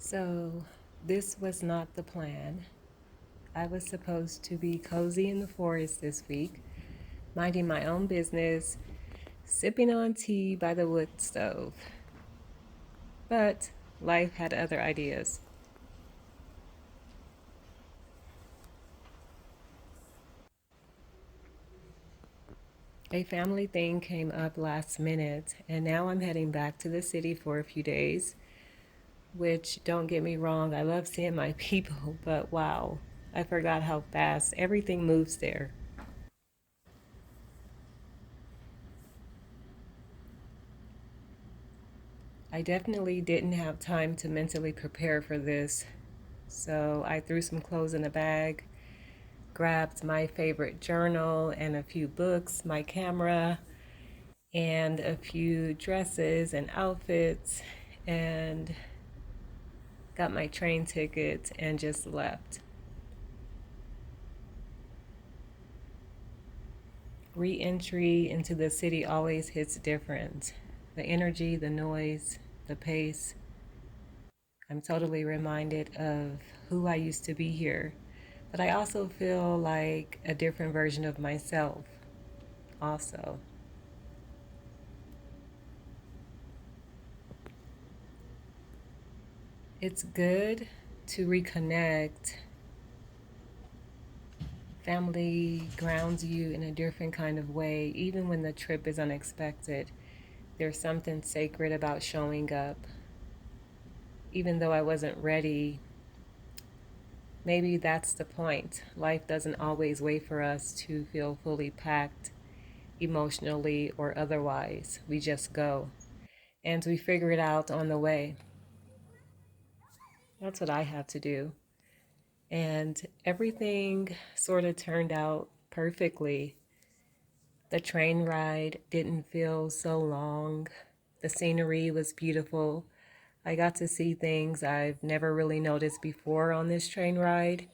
So, this was not the plan. I was supposed to be cozy in the forest this week, minding my own business, sipping on tea by the wood stove. But life had other ideas. A family thing came up last minute, and now I'm heading back to the city for a few days. Which, don't get me wrong, I love seeing my people, but wow, I forgot how fast everything moves there. I definitely didn't have time to mentally prepare for this, so I threw some clothes in a bag, grabbed my favorite journal and a few books, my camera, and a few dresses and outfits, and got my train ticket and just left. Re entry into the city always hits different. The energy, the noise, the pace. I'm totally reminded of who I used to be here, but I also feel like a different version of myself, also. It's good to reconnect. Family grounds you in a different kind of way, even when the trip is unexpected. There's something sacred about showing up. Even though I wasn't ready, maybe that's the point. Life doesn't always wait for us to feel fully packed emotionally or otherwise. We just go and we figure it out on the way. That's what I have to do. And everything sort of turned out perfectly. The train ride didn't feel so long. The scenery was beautiful. I got to see things I've never really noticed before on this train ride.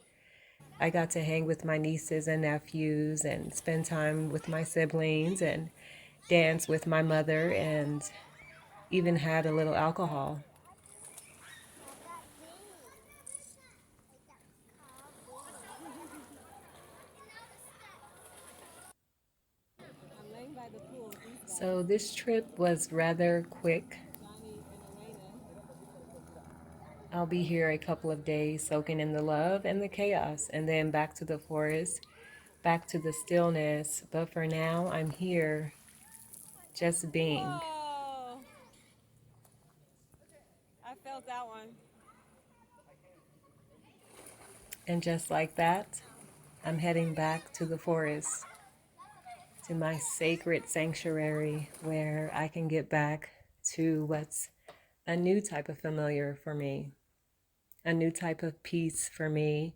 I got to hang with my nieces and nephews and spend time with my siblings and dance with my mother and even had a little alcohol. So this trip was rather quick. I'll be here a couple of days soaking in the love and the chaos, and then back to the forest, back to the stillness. But for now, I'm here just being. Whoa! I felt that one. And just like that, I'm heading back to the forest, to my sacred sanctuary where I can get back to what's a new type of familiar for me, a new type of peace for me,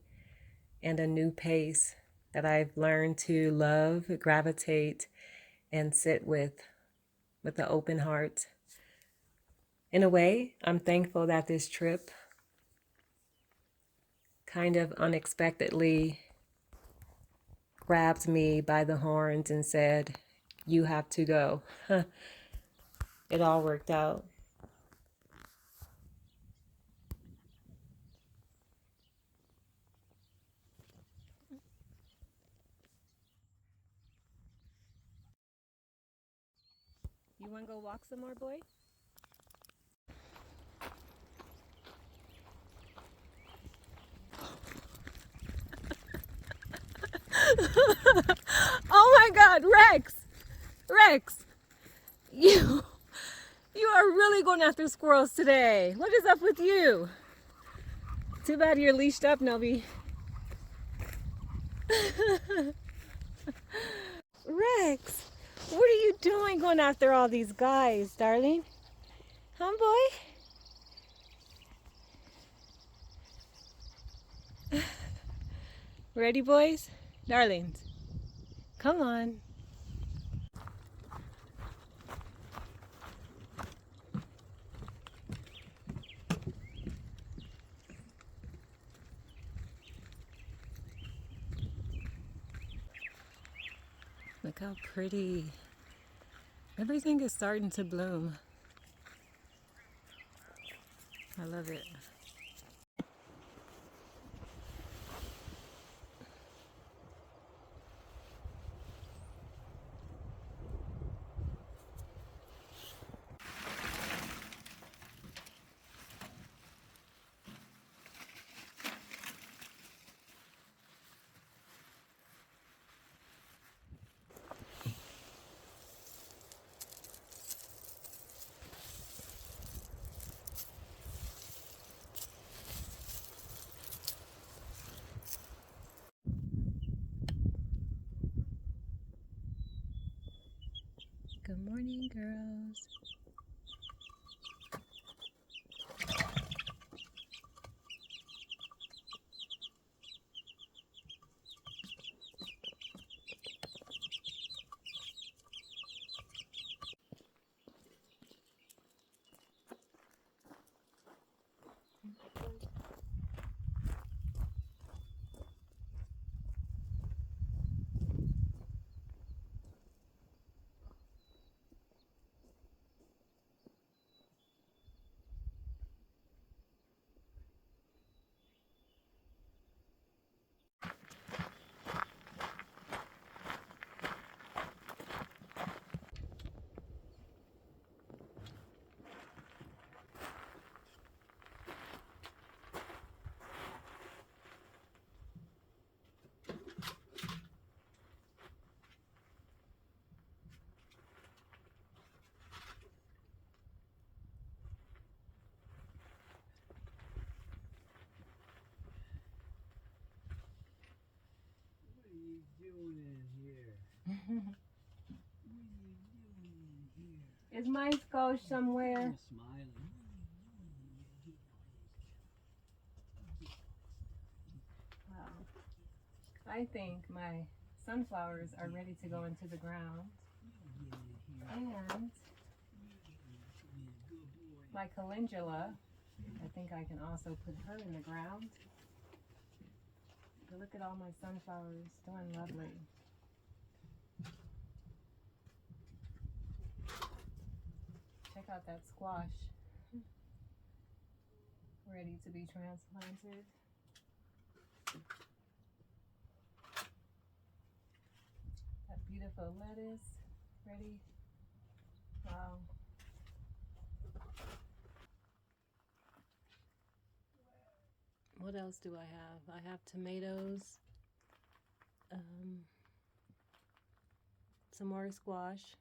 and a new pace that I've learned to love, gravitate, and sit with an open heart. In a way, I'm thankful that this trip kind of unexpectedly grabbed me by the horns and said, "You have to go." It all worked out. You want to go walk some more, boy? Oh my God, Rex! Rex! You you are really going after squirrels today. What is up with you? Too bad you're leashed up, Nobi. Rex, what are you doing going after all these guys, darling? Huh, boy? Ready, boys? Darlings, come on. Look how pretty. Everything is starting to bloom. I love it. morning, girls. What are you doing in here? What are you doing in here? Is my coach somewhere? You're smiling. What are you doing? You're getting all this stuff. Wow. I think my sunflowers are ready to go into the ground. You get in here. And You get in to be a good boy. my calendula, I think I can also put her in the ground. But look at all my sunflowers, doing lovely. Check out that squash, ready to be transplanted. That beautiful lettuce, ready. Wow. What else do I have? I have tomatoes, some more squash.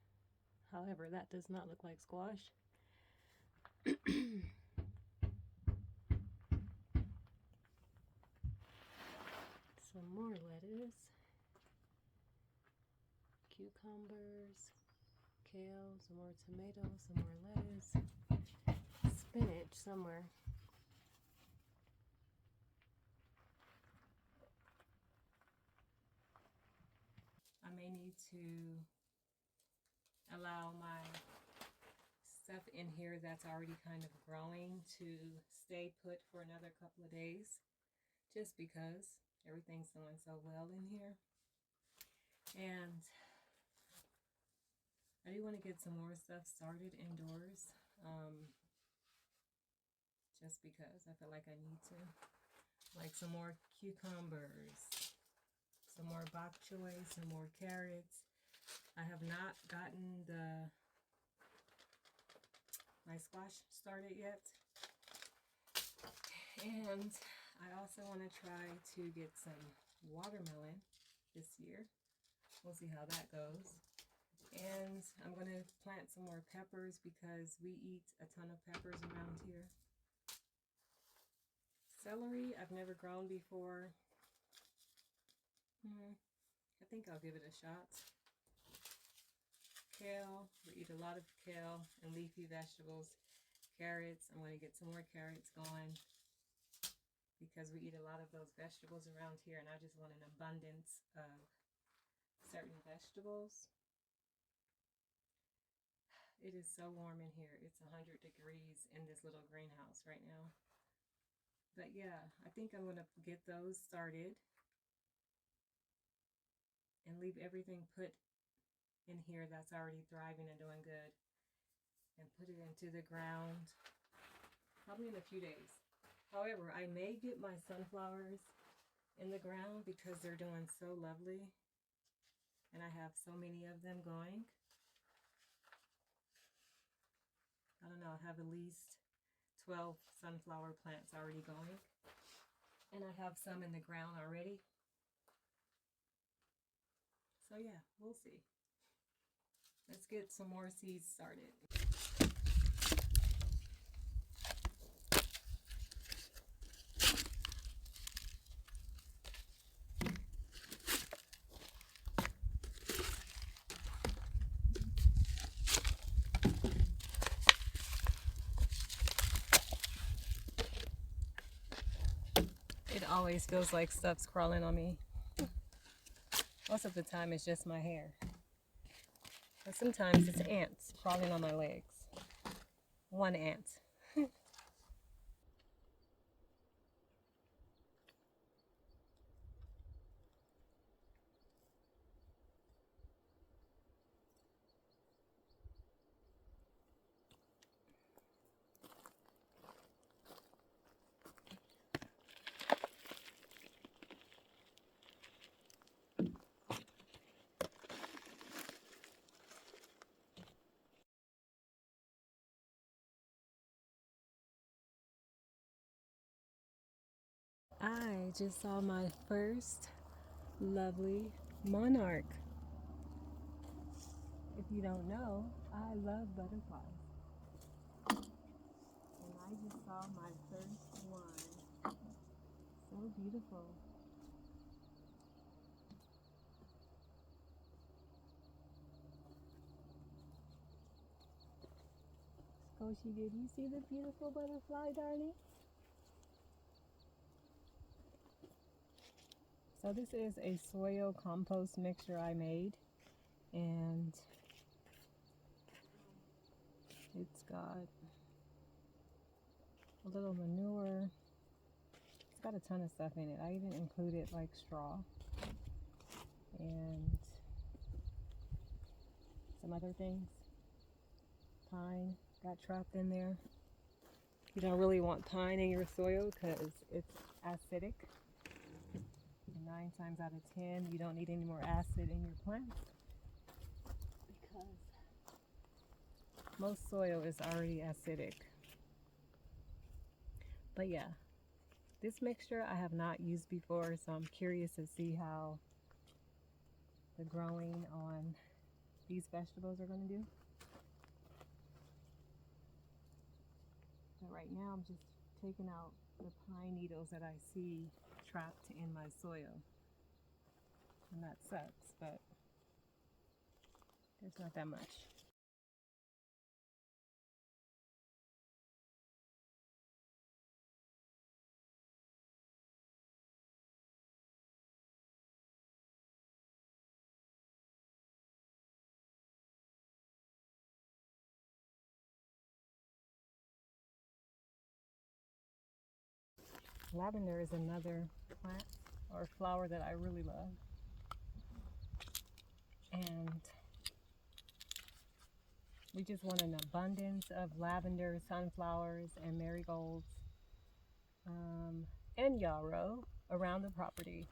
However, that does not look like squash. Some more lettuce, cucumbers, kale, some more tomatoes, some more lettuce, spinach somewhere. I may need to allow my stuff in here that's already kind of growing to stay put for another couple of days, just because everything's going so well in here. And I do want to get some more stuff started indoors, just because I feel like I need to. Like some more cucumbers, some more bok choy, some more carrots. I have not gotten my squash started yet. And I also want to try to get some watermelon this year. We'll see how that goes. And I'm going to plant some more peppers because we eat a ton of peppers around here. Celery, I've never grown before. I think I'll give it a shot. Kale, we eat a lot of kale and leafy vegetables. Carrots, I'm going to get some more carrots going because we eat a lot of those vegetables around here, and I just want an abundance of certain vegetables. It is so warm in here. It's 100 degrees in this little greenhouse right now. But yeah, I think I'm going to get those started and leave everything put in here that's already thriving and doing good, and put it into the ground probably in a few days. However, I may get my sunflowers in the ground because they're doing so lovely and I have so many of them going. I don't know, I have at least 12 sunflower plants already going, and I have some in the ground already. So yeah, we'll see. Let's get some more seeds started. always feels like stuff's crawling on me. Most of the time it's just my hair. But sometimes it's ants crawling on my legs. One ant. I just saw my first lovely monarch. If you don't know, I love butterflies. And I just saw my first one. So beautiful. Koshi, did you see the beautiful butterfly, darling? So this is a soil compost mixture I made, and it's got a little manure. It's got a ton of stuff in it. I even included like straw and some other things. Pine got trapped in there. You don't really want pine in your soil because it's acidic. And 9 times out of 10, you don't need any more acid in your plants because most soil is already acidic. But yeah, this mixture I have not used before, so I'm curious to see how the growing on these vegetables are going to do. But right now I'm just taking out the pine needles that I see trapped in my soil. And that sucks, but there's not that much. Lavender is another plant or flower that I really love. And we just want an abundance of lavender, sunflowers, and marigolds, and yarrow around the property.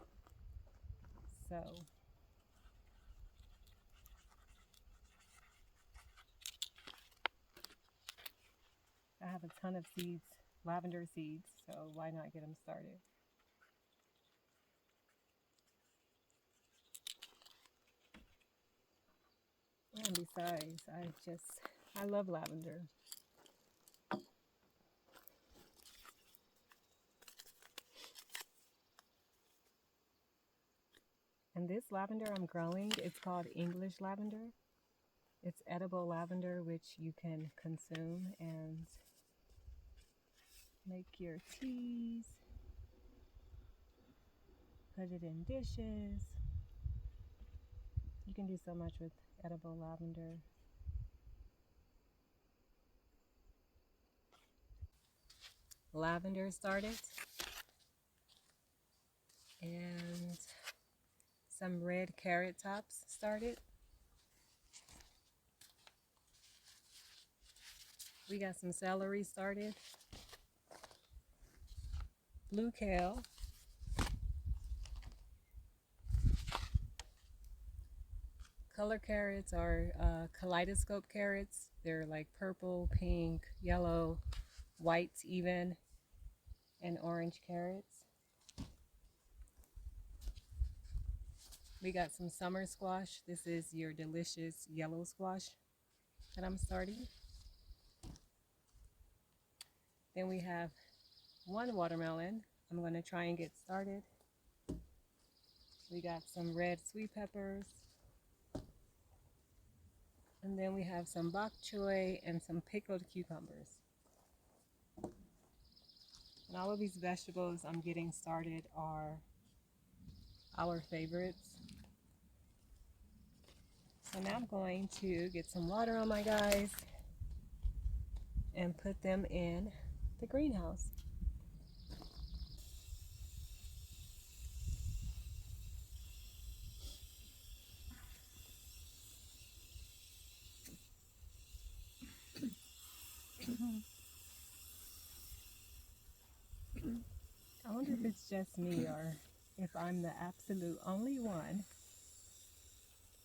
So I have a ton of seeds, lavender seeds, so why not get them started? And besides, I love lavender. And this lavender I'm growing, it's called English lavender. It's edible lavender, which you can consume and make your teas, put it in dishes. You can do so much with edible lavender. Lavender started, and some red carrot tops started. We got some celery started, blue kale, color carrots are kaleidoscope carrots. They're like purple, pink, yellow, white even, and orange carrots. We got some summer squash. This is your delicious yellow squash that I'm starting. Then we have one watermelon. I'm going to try and get started. We got some red sweet peppers. And then we have some bok choy and some pickled cucumbers. And All of these vegetables I'm getting started are our favorites. So now I'm going to get some water on my guys and put them in the greenhouse. I wonder if it's just me or if I'm the absolute only one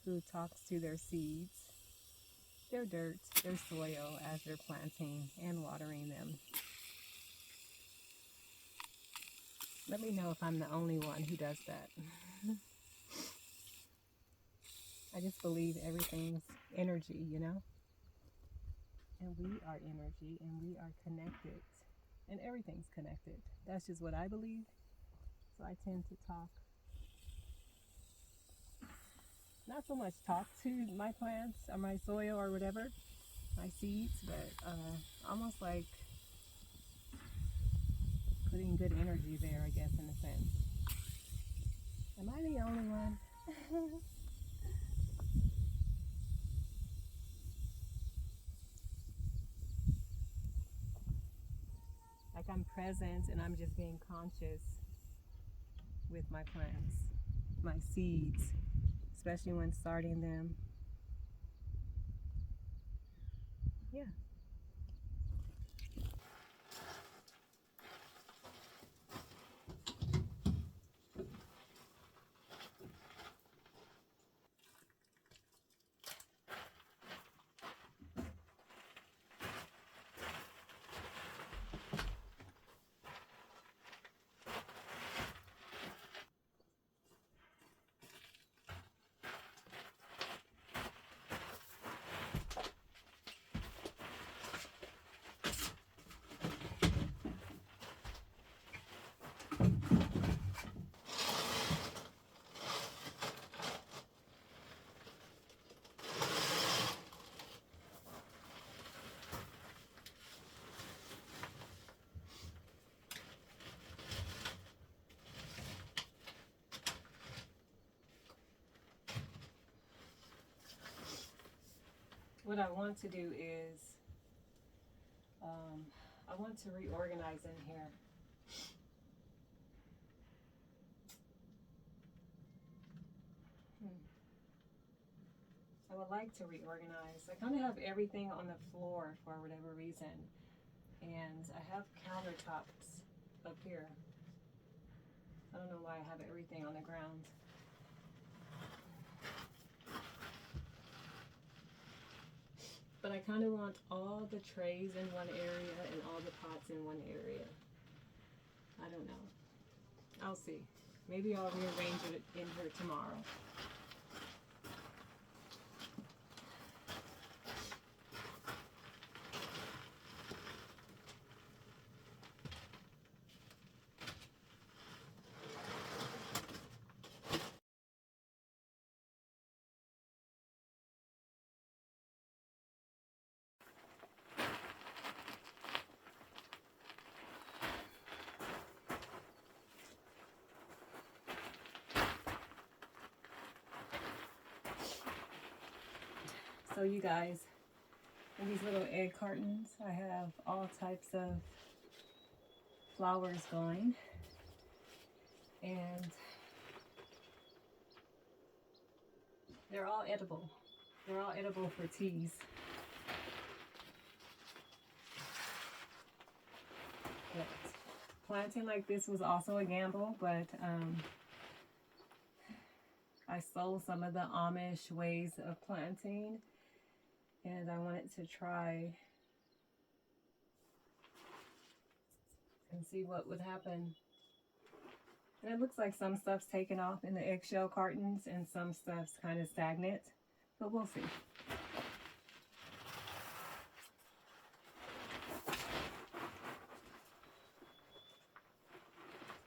who talks to their seeds, their dirt, their soil as they're planting and watering them. Let me know if I'm the only one who does that. I just believe everything's energy, you know? And we are energy and we are connected. And everything's connected. That's just what I believe. So I tend to talk, not so much talk to my plants or my soil or whatever, my seeds, but almost like putting good energy there, I guess, in a sense. Am I the only one? Like I'm present and I'm just being conscious with my plants, my seeds, especially when starting them. Yeah. What I want to do is, I want to reorganize in here. I would like to reorganize. I kind of have everything on the floor for whatever reason. And I have countertops up here. I don't know why I have everything on the ground. But I kind of want all the trays in one area and all the pots in one area. I don't know. I'll see. Maybe I'll rearrange it in here tomorrow. So you guys, in these little egg cartons, I have all types of flowers going. And they're all edible. They're all edible for teas. But planting like this was also a gamble, but I stole some of the Amish ways of planting and I wanted to try and see what would happen. And it looks like some stuff's taken off in the eggshell cartons and some stuff's kind of stagnant, but we'll see.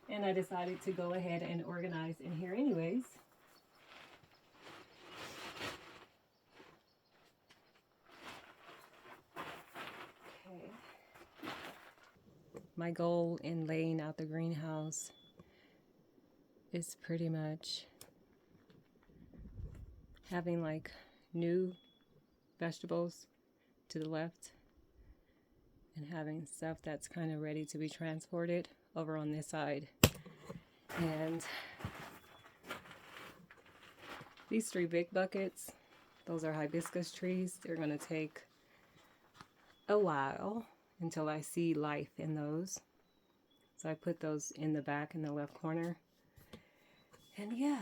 And I decided to go ahead and organize in here anyways. Okay. My goal in laying out the greenhouse is pretty much having like new vegetables to the left and having stuff that's kind of ready to be transported over on this side. And these 3 big buckets, those are hibiscus trees. They're gonna take a while until I see life in those. So I put those in the back in the left corner. And yeah.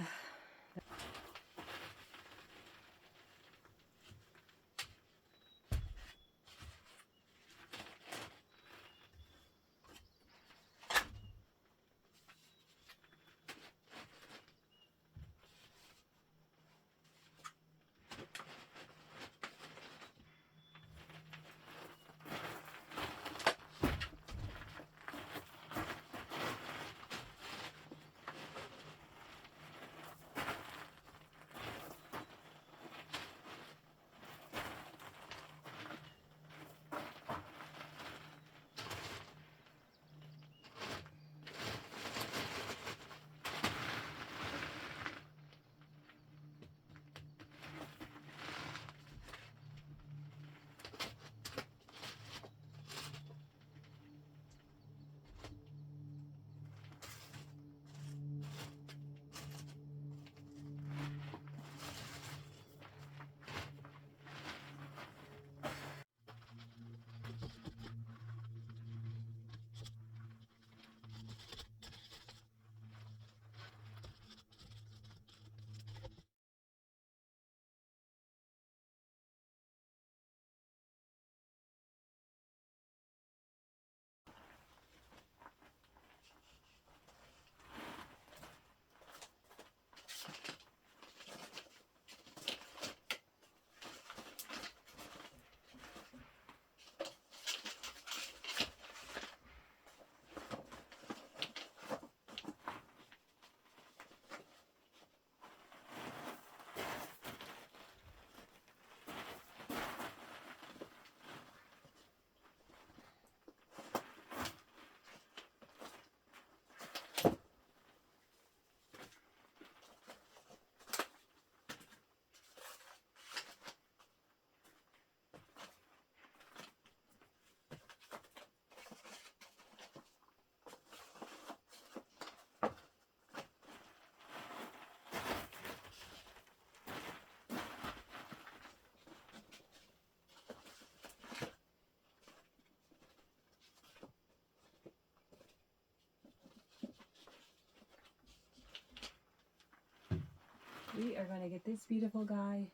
We are going to get this beautiful guy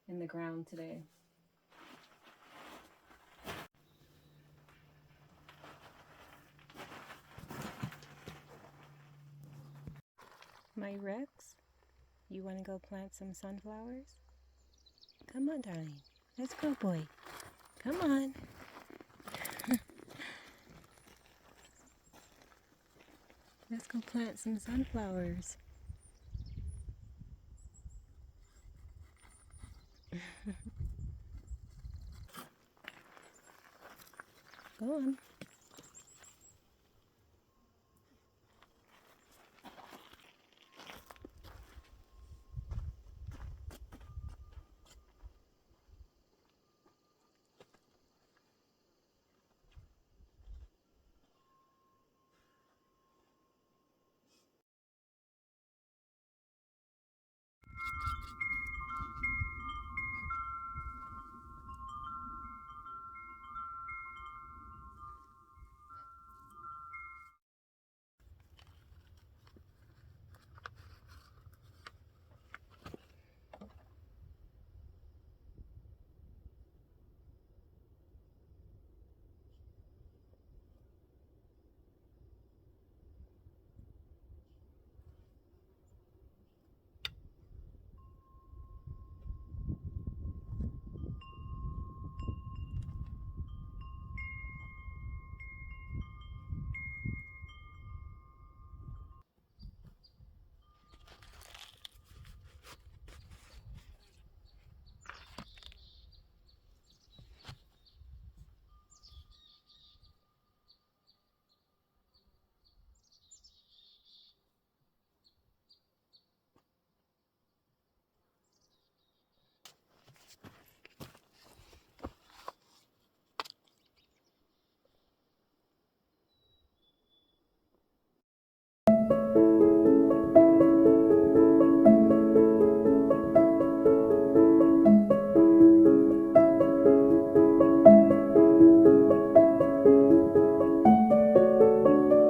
in the ground today. My Rex, you want to go plant some sunflowers? Come on, darling. Let's go, boy. Come on. Let's go plant some sunflowers. Go on.